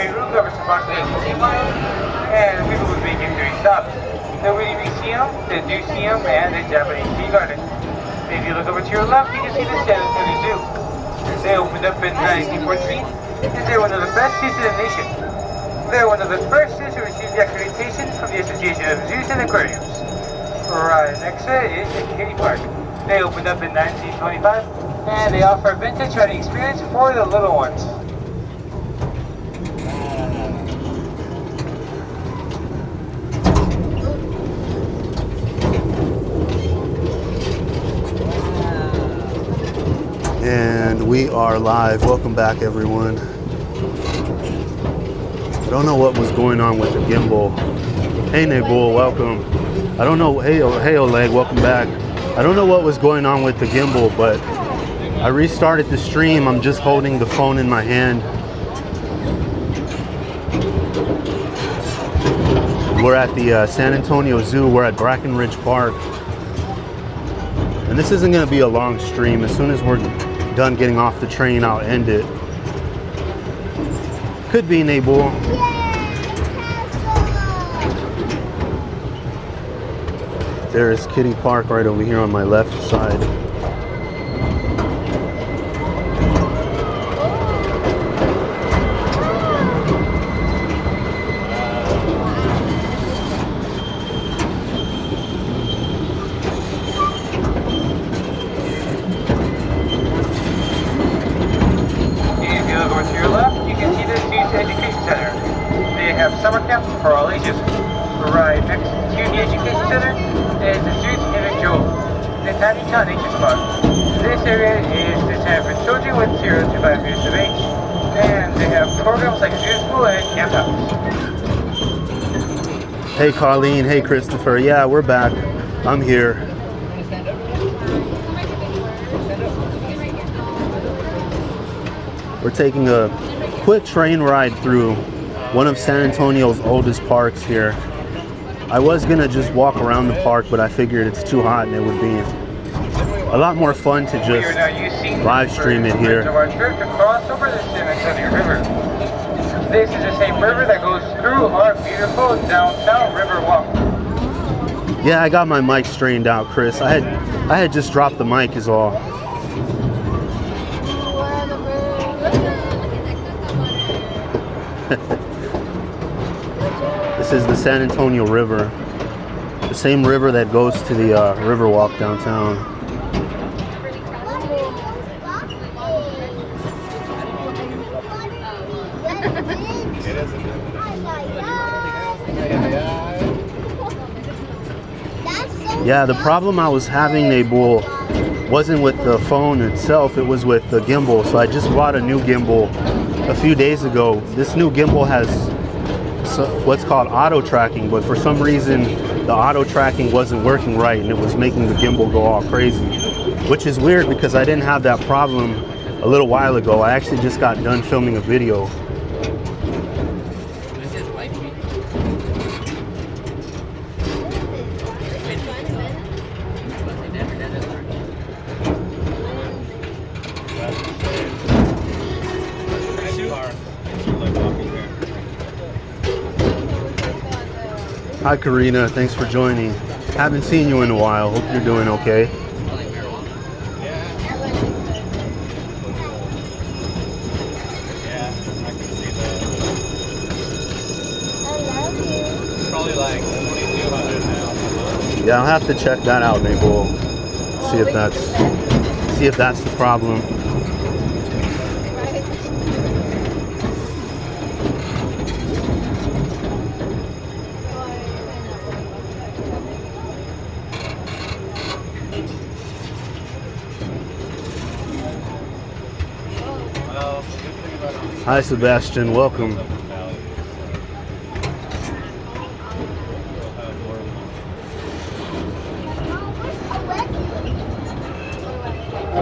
train room covers approximately 18 miles, and people would make it 3 stops. The Winnie Museum, the Museum, and the Japanese Tea Garden. If you look over to your left, you can see the San Antonio Zoo. They opened up in 1914, and they're one of the best zoos in the nation. They're one of the first zoos to receive the accreditation from the Association of Zoos and Aquariums. Right next to it is the Kiddie Park. They opened up in 1925, and they offer a vintage riding experience for the little ones. And we are live. Welcome back, everyone. I don't know what was going on with the gimbal. Hey, Nabul, welcome. I don't know. Hey, Oleg, welcome back. I don't know what was going on with the gimbal, but I restarted the stream. I'm just holding the phone in my hand. We're at the San Antonio Zoo. We're at Brackenridge Park. And this isn't going to be a long stream. As soon as we're done getting off the train, I'll end it. Could be, Nabul. There's Kiddie Park right over here on my left side. If you look over to your left, you can see the Zoo's Education Center. They have summer camps for all ages. Right next to the Education Center is the Zoo's Hidden Jewel, the Tiny Town Nature Spot. This area is designed for children with 0 to 5 years of age, and they have programs like Zoo School and Camp House. Hey, Colleen. Hey, Christopher. Yeah, we're back. I'm here. We're taking a quick train ride through one of San Antonio's oldest parks here. I was gonna just walk around the park, but I figured it's too hot and it would be a lot more fun to just live stream it here. Of our trip to cross over the San Antonio River. This is the same river that goes through our beautiful downtown river walk. Yeah, I got my mic straightened out, Chris. I had just dropped the mic is all. This is the San Antonio River, the same river that goes to the Riverwalk downtown. Yeah, the problem I was having, Nabul, wasn't with the phone itself, it was with the gimbal. So I just bought a new gimbal a few days ago. This new gimbal has what's called auto tracking, but for some reason the auto tracking wasn't working right and it was making the gimbal go all crazy, which is weird because I didn't have that problem a little while ago. I actually just got done filming a video. Hi Karina, thanks for joining. Haven't seen you in a while. Hope you're doing okay. Probably like 2,200 now. Yeah, I'll have to check that out, Nabul. See if that's the problem. Hi Sebastian, welcome.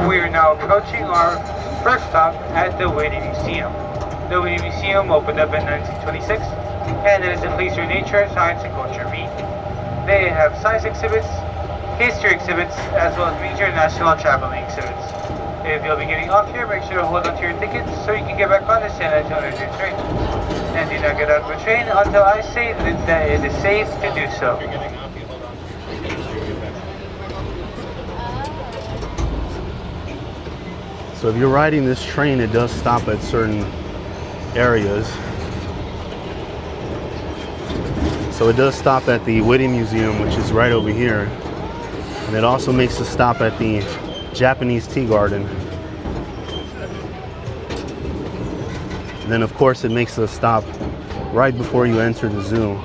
We are now approaching our first stop at the Winnie Museum. The Winnie Museum opened up in 1926, and it is a place for nature, science, and culture meet. They have science exhibits, history exhibits, as well as major national traveling exhibits. If you'll be getting off here, make sure to hold on to your tickets so you can get back on the San Antonio Zoo train. do not get out of the train until I say that it is safe to do so. So if you're riding this train, it does stop at certain areas. So it does stop at the Whitty Museum, which is right over here. And it also makes a stop at the Japanese Tea Garden. And then of course it makes a stop right before you enter the zoo.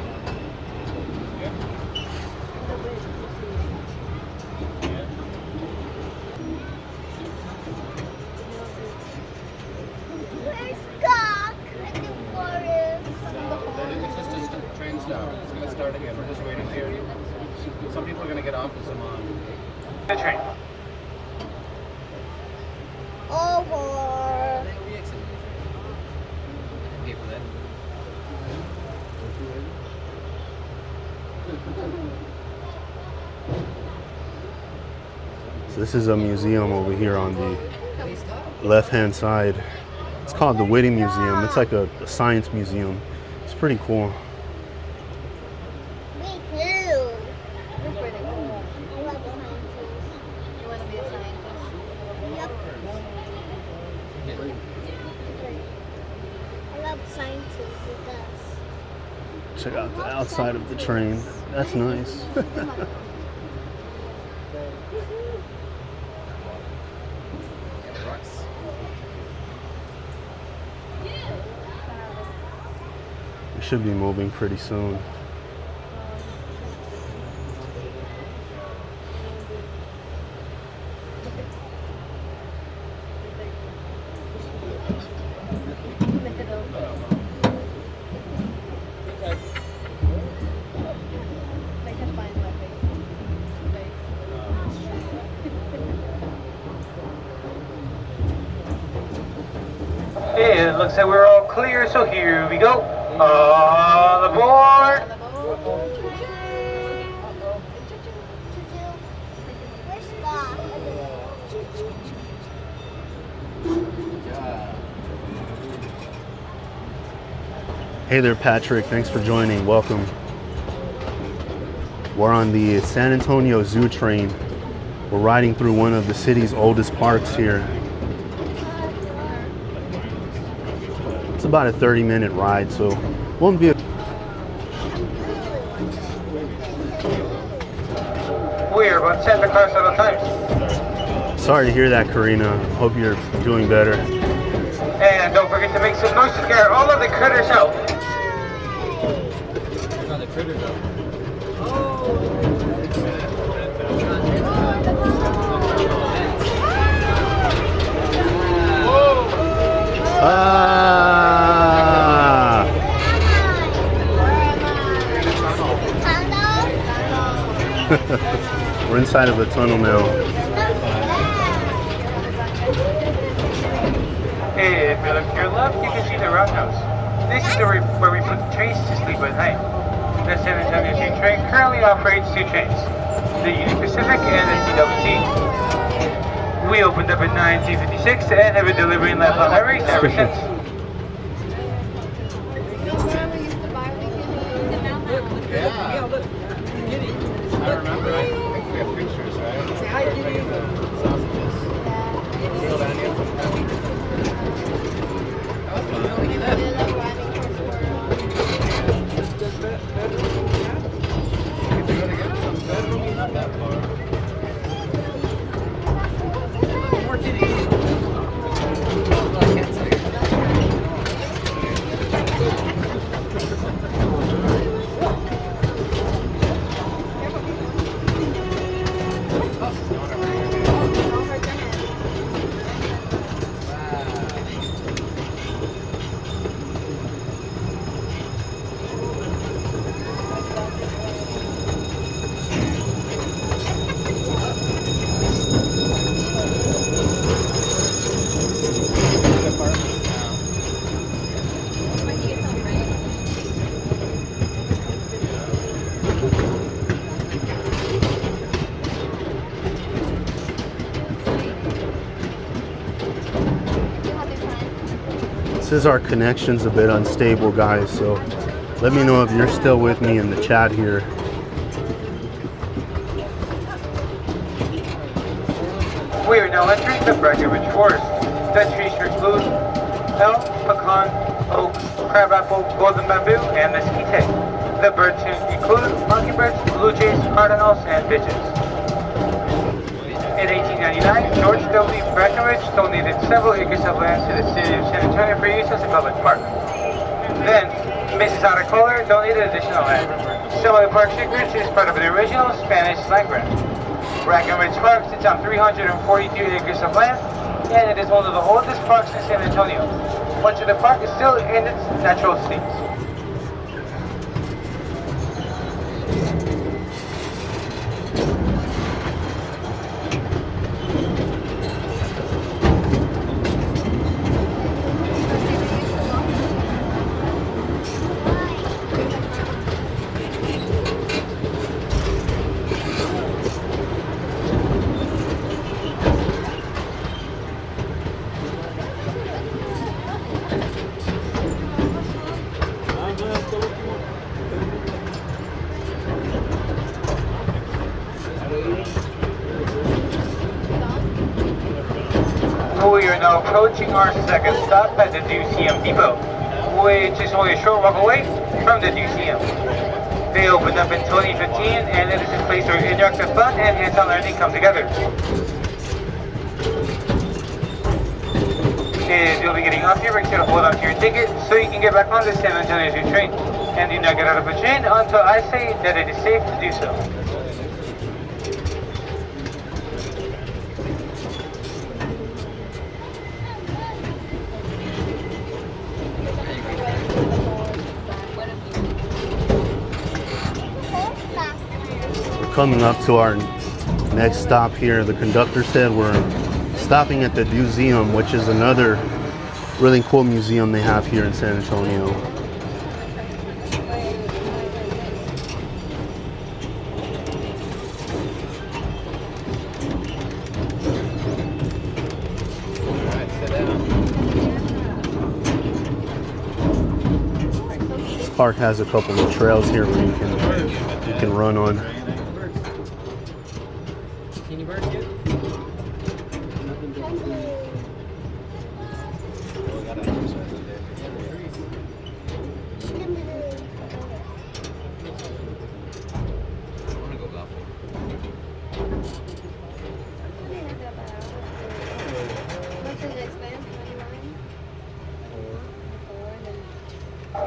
Some people are going to get off with some on. The train. Over. So this is a museum over here on the left-hand side. It's called the Whitty Museum. It's like a science museum. It's pretty cool. Me too. It's pretty cool. I love scientists. You want to be a scientist? Yep. I love scientists. It does. Check out the outside of the train. That's nice. We should be moving pretty soon. It looks like we're all clear, so here we go. All aboard! Hey there, Patrick. Thanks for joining. Welcome. We're on the San Antonio Zoo train. We're riding through one of the city's oldest parks here. It's about a 30-minute ride, so won't be We're about Santa Claus at all times. Sorry to hear that, Karina. Hope you're doing better. And don't forget to make some noise to scare all of the critters out. The critters out. We're inside of a tunnel now. If you look to your left, you can see the roundhouse. This is where we put the trains to sleep at night. The San Antonio Zoo train currently operates two trains, the Union Pacific and the CWT. We opened up in 1956 and have been delivering life on highways ever since. Yeah, look. Kitty. I remember. I think we have pictures, right? Say hi, Kitty. Sausages. Grilled onions. That was fun. Look at that. We could do it again. Sounds good. Not that far. More kitties. Oh, I can't say. says our connection's a bit unstable, guys, so let me know if you're still with me in the chat here. We are now entering the Breckenridge Forest. The trees include elm, pecan, oak, crabapple, golden bamboo, and mesquite. The birds include mockingbirds, blue jays, cardinals, and pigeons. In 1899, George W. Breckenridge donated several acres of land to the city of San Antonio for use as a public park. Then, Mrs. Otter Kohler donated additional land. Some of the park's acreage is part of the original Spanish land grant. Breckenridge Park sits on 342 acres of land, and it is one of the oldest parks in San Antonio. Much of the park is still in its natural state. We are now approaching our second stop at the DJI Depot, which is only a short walk away from the DJI. They opened up in 2015, and it is a place where interactive fun and hands-on learning come together. If you'll be getting off here, make sure to hold on to your ticket so you can get back on the San Antonio Zoo train. And do not get out of the train until I say that it is safe to do so. Coming up to our next stop here. The conductor said we're stopping at the museum, which is another really cool museum they have here in San Antonio. This park has a couple of trails here where you can run on.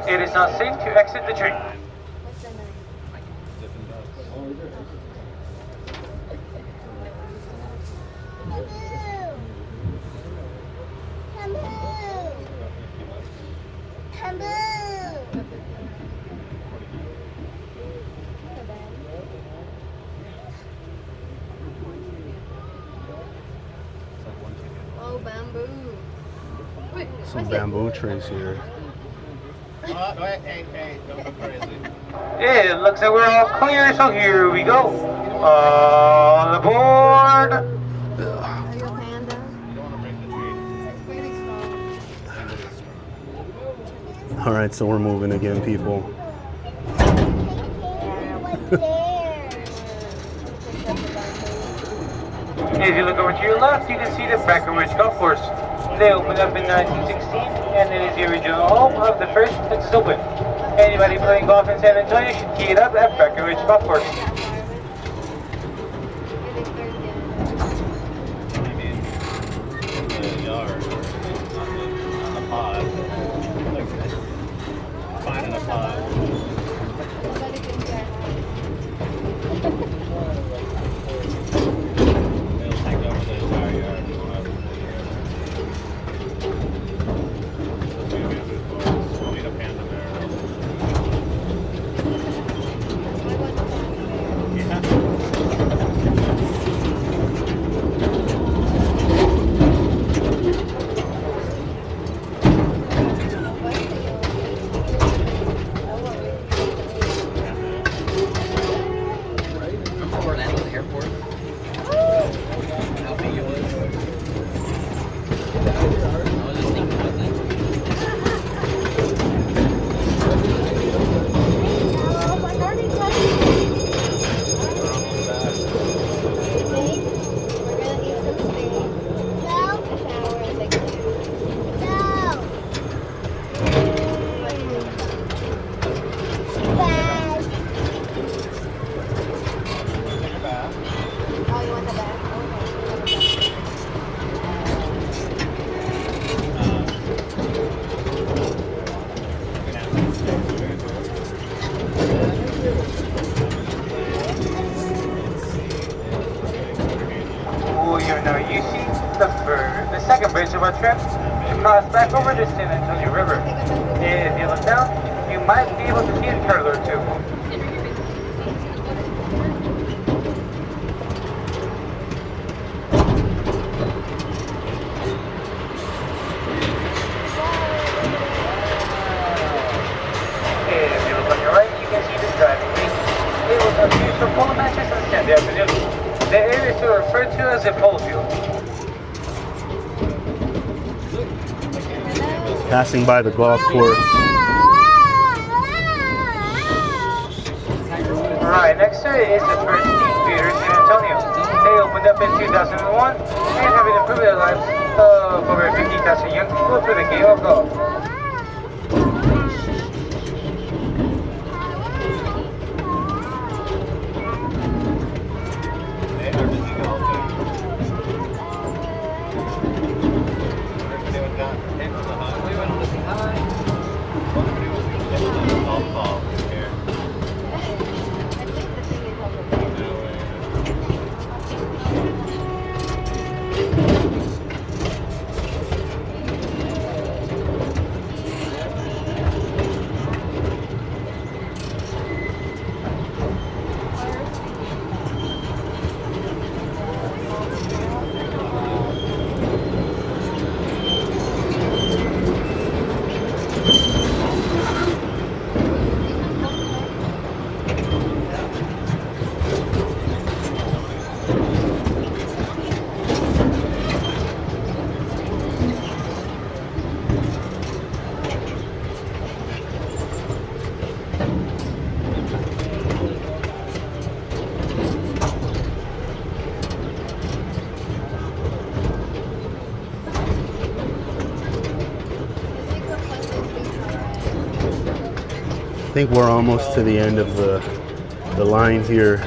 It is not safe to exit the train. Oh, bamboo. Wait, Some bamboo trees here. Hey, don't go crazy. It looks like we're all clear, so here we go. All aboard! Are you a panda? You don't want to break the tree. Really strong. All right, so we're moving again, people. If you look over to your left, you can see the Breckenridge Golf Course. They opened up in 1916, and it is the original home of the first Texas Open. Anybody playing golf in San Antonio should tee it up at Breckenridge Golf Course. In the yard or on the pod. Like finding a pod. They'll take over the entire yard. We'll need a panda there. You're now using the second bridge of our trip to cross back over the San Antonio River. If you look down, you might be able to see a turtle or two. If you look on your right, you can see the driving lane. It was used for polo matches on Sunday afternoon. The area is still referred to as a polo field. Passing by the golf course. Right next to it is the first Steam Theater in San Antonio. They opened up in 2001 and have improved the lives of over 50,000 young people through the game of golf. I think we're almost to the end of the line here.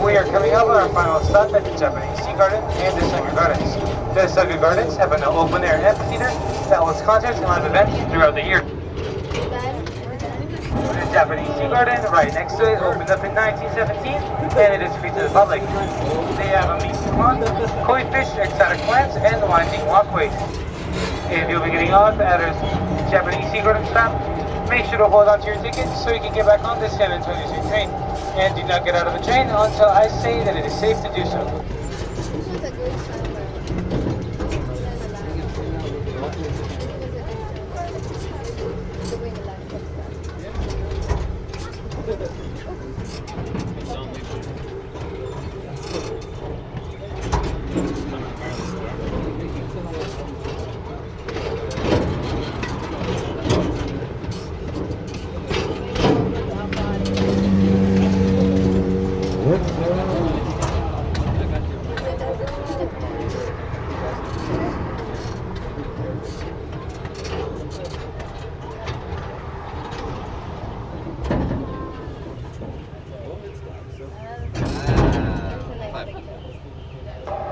We are coming up on our final stop at the Japanese Sea Garden and the Sugar Gardens. The Sugar Gardens have an open-air amphitheater that hosts concerts and live events throughout the year. The Japanese Sea Garden, right next to it, opened up in 1917, and it is free to the public. They have a meat pond, koi fish, exotic plants, and winding walkways. If you'll be getting off at a Japanese Sea Garden stop, make sure to hold on to your ticket so you can get back on the San Antonio Zoo train. And do not get out of the train until I say that it is safe to do so. This was a good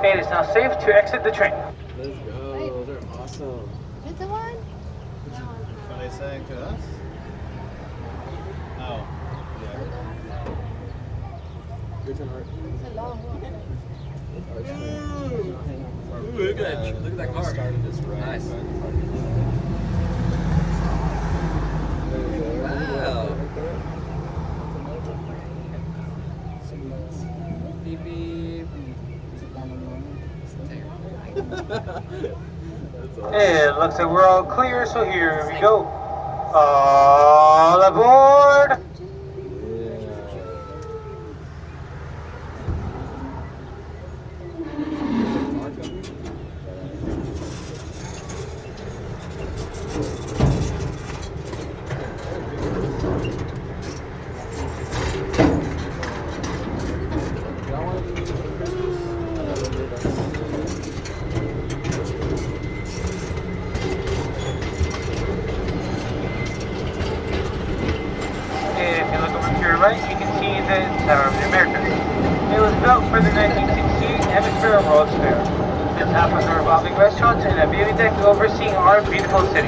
It is now safe to exit the train. Let's go. Those are awesome. Is the one? Are they saying to us? Oh. Yeah. It's an art. It's a long one. Ooh, look at that car. Started this ride. Nice. Wow. Beep beep. It looks like we're all clear, so here we go. All aboard! Right, you can see the Tower of the Americas. It was built for the 1968 Hemisphere World's Fair. The top was a revolving restaurant and a viewing deck overseeing our beautiful city.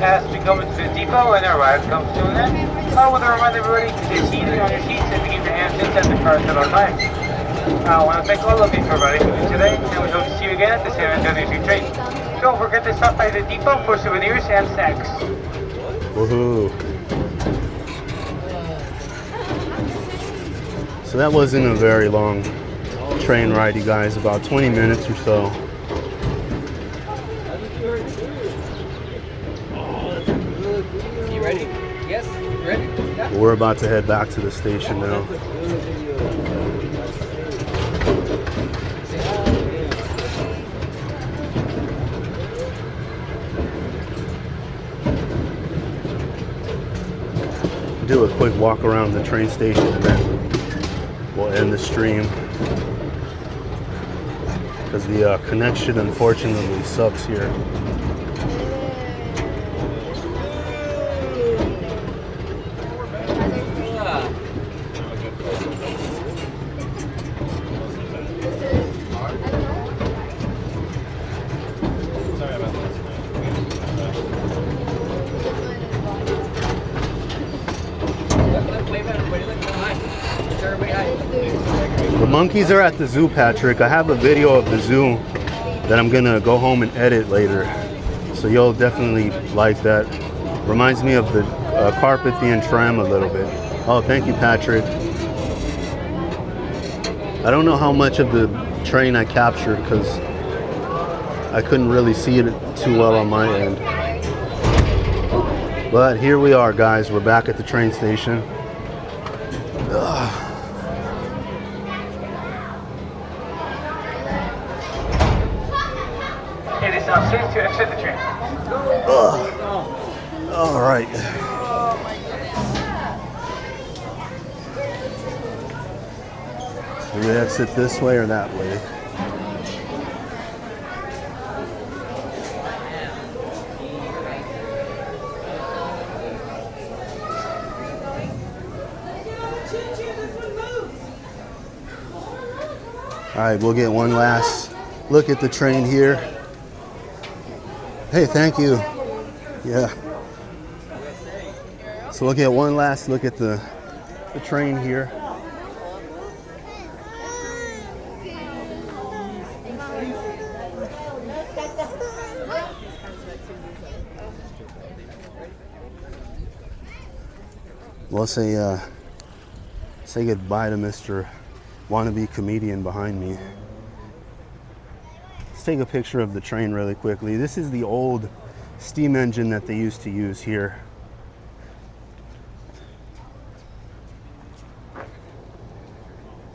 As we come into the depot and our ride comes to an end, I want to remind everybody to stay seated on your seats and to keep your hands inside the cars at all times. I want to thank all of you for riding with me today, and we hope to see you again at the San Antonio Street Train. Don't forget to stop by the depot for souvenirs and snacks. Woohoo! So that wasn't a very long train ride, you guys, about 20 minutes or so. You ready? Yes? Ready? Yeah. We're about to head back to the station now. Do a quick walk around the train station and then we'll end the stream because the connection unfortunately sucks here. The monkeys are at the zoo, Patrick. I have a video of the zoo that I'm gonna go home and edit later, so you'll definitely like that. Reminds me of the Carpathian tram a little bit. Oh, thank you, Patrick. I don't know how much of the train I captured because I couldn't really see it too well on my end. But here we are, guys. We're back at the train station. Ugh. It is now safe to exit the train. All right. Do we exit this way or that way? All right, we'll get one last look at the train here. Hey, thank you. Yeah. So look at one last look at the train here. Well, say goodbye to Mr. Wannabe Comedian behind me. Let's take a picture of the train really quickly. This is the old steam engine that they used to use here.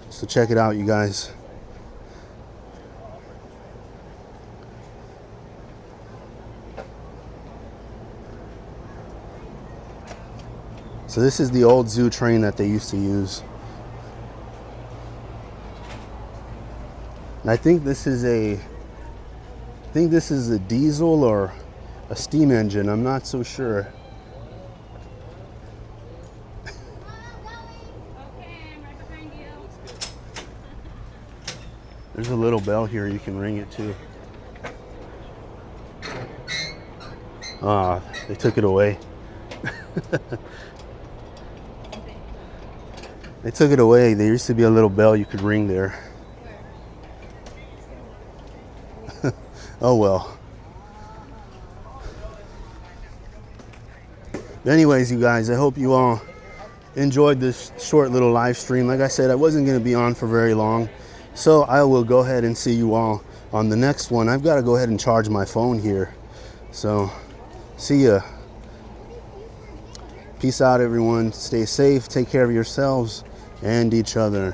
So check it out, you guys. So this is the old zoo train that they used to use. And I think this is a diesel or a steam engine. I'm not so sure. There's a little bell here, you can ring it too. Ah, they took it away. They took it away. There used to be a little bell you could ring there. Oh well. But anyways, you guys, I hope you all enjoyed this short little live stream. Like I said, I wasn't going to be on for very long. So I will go ahead and see you all on the next one. I've got to go ahead and charge my phone here. So see ya. Peace out, everyone. Stay safe. Take care of yourselves and each other.